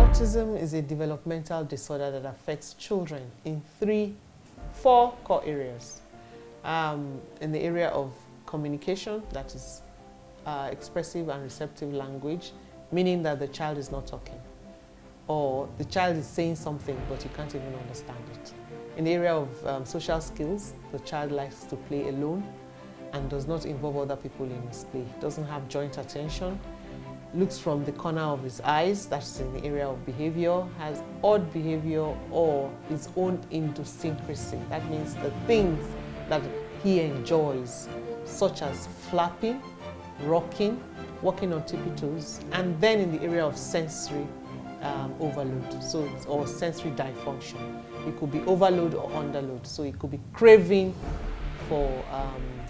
Autism is a developmental disorder that affects children in four core areas. In the area of communication, that is expressive and receptive language, meaning that the child is not talking, or the child is saying something but you can't even understand it. In the area of social skills, the child likes to play alone and does not involve other people in his play, doesn't have joint attention, looks from the corner of his eyes, that's in the area of behavior, has odd behavior or his own idiosyncrasy. That means the things that he enjoys, such as flapping, rocking, walking on tippy toes, and then in the area of sensory overload, or sensory dysfunction. It could be overload or underload, so it could be craving for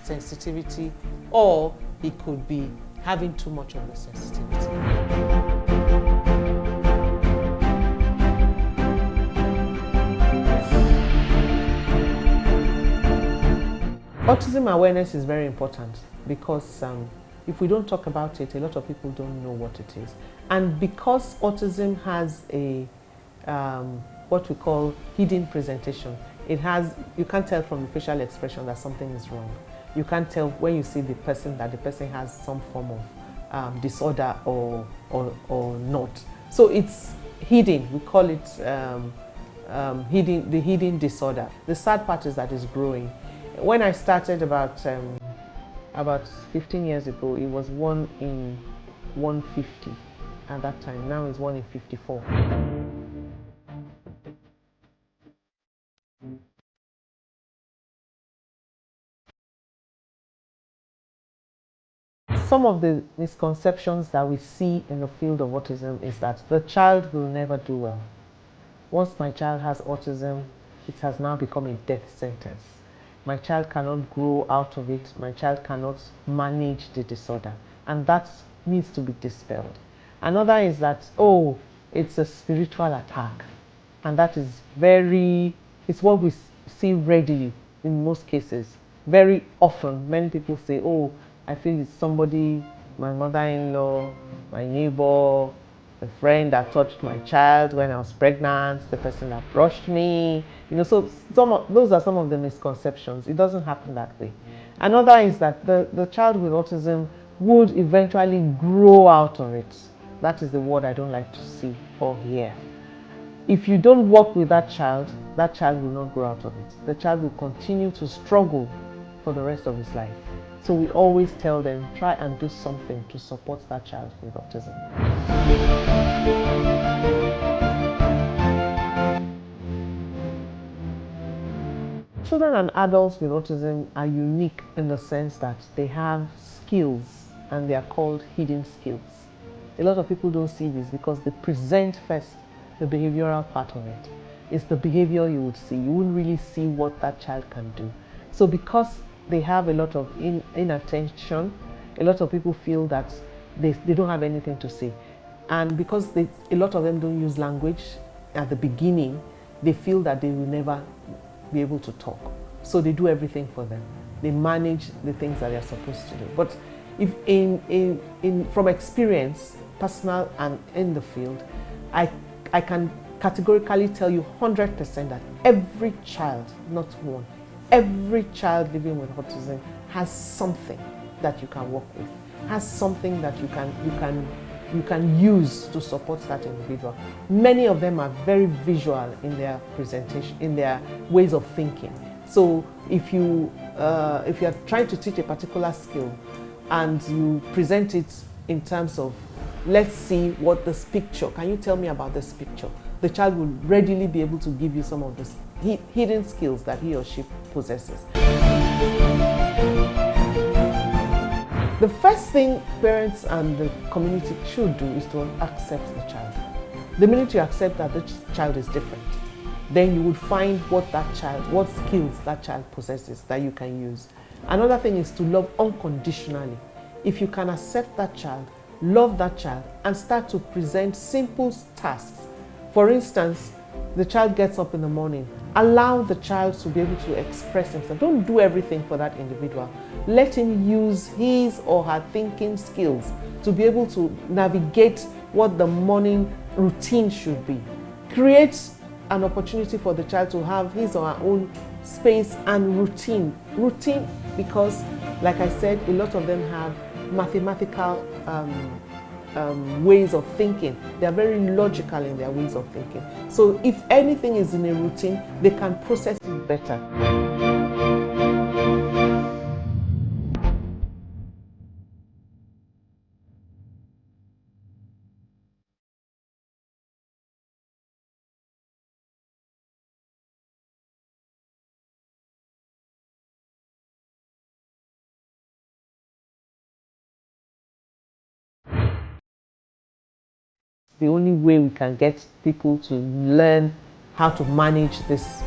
sensitivity, or it could be having too much of the sensitivity. Autism awareness is very important because if we don't talk about it, a lot of people don't know what it is. And because autism has a what we call hidden presentation, you can't tell from the facial expression that something is wrong. You can't tell when you see the person that the person has some form of disorder or not. So it's hidden. We call it the hidden disorder. The sad part is that it's growing. When I started about 15 years ago, it was 1 in 150 at that time. Now it's 1 in 54. Some of the misconceptions that we see in the field of autism is that the child will never do well. Once my child has autism, it has now become a death sentence. My child cannot grow out of it. My child cannot manage the disorder. And that needs to be dispelled. Another is that, it's a spiritual attack. And that is it's what we see readily in most cases. Very often, many people say, I feel it's somebody, my mother-in-law, my neighbor, the friend that touched my child when I was pregnant, the person that brushed me. So those are some of the misconceptions. It doesn't happen that way. Another is that the child with autism would eventually grow out of it. That is the word I don't like to see or hear. If you don't work with that child will not grow out of it. The child will continue to struggle for the rest of his life. So we always tell them, try and do something to support that child with autism. Children and adults with autism are unique in the sense that they have skills and they are called hidden skills. A lot of people don't see this because they present first the behavioral part of it. It's the behavior you would see. You wouldn't really see what that child can do. So because they have a lot of inattention, a lot of people feel that they don't have anything to say. And because a lot of them don't use language at the beginning, they feel that they will never be able to talk. So they do everything for them. They manage the things that they're supposed to do. But if from experience, personal and in the field, I can categorically tell you 100% that every child, not one, every child living with autism has something that you can work with, has something that you can use to support that individual. Many of them are very visual in their presentation, in their ways of thinking. So if you are trying to teach a particular skill and you present it in terms of, let's see what this picture, can you tell me about this picture? The child will readily be able to give you some of the hidden skills that he or she possesses. The first thing parents and the community should do is to accept the child. The minute you accept that the child is different, then you would find what skills that child possesses that you can use. Another thing is to love unconditionally. If you can accept that child, love that child, and start to present simple tasks. For instance, the child gets up in the morning. Allow the child to be able to express himself. Don't do everything for that individual. Let him use his or her thinking skills to be able to navigate what the morning routine should be. Create an opportunity for the child to have his or her own space and routine. Routine because, like I said, a lot of them have mathematical ways of thinking. They are very logical in their ways of thinking. So if anything is in a routine, they can process it better. The only way we can get people to learn how to manage these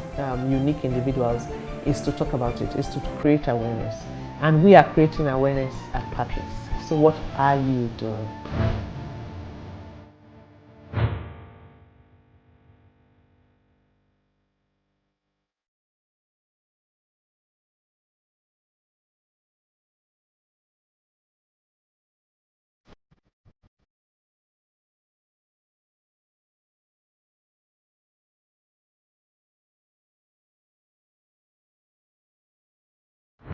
unique individuals is to talk about it, is to create awareness. And we are creating awareness at Patrick's. So what are you doing?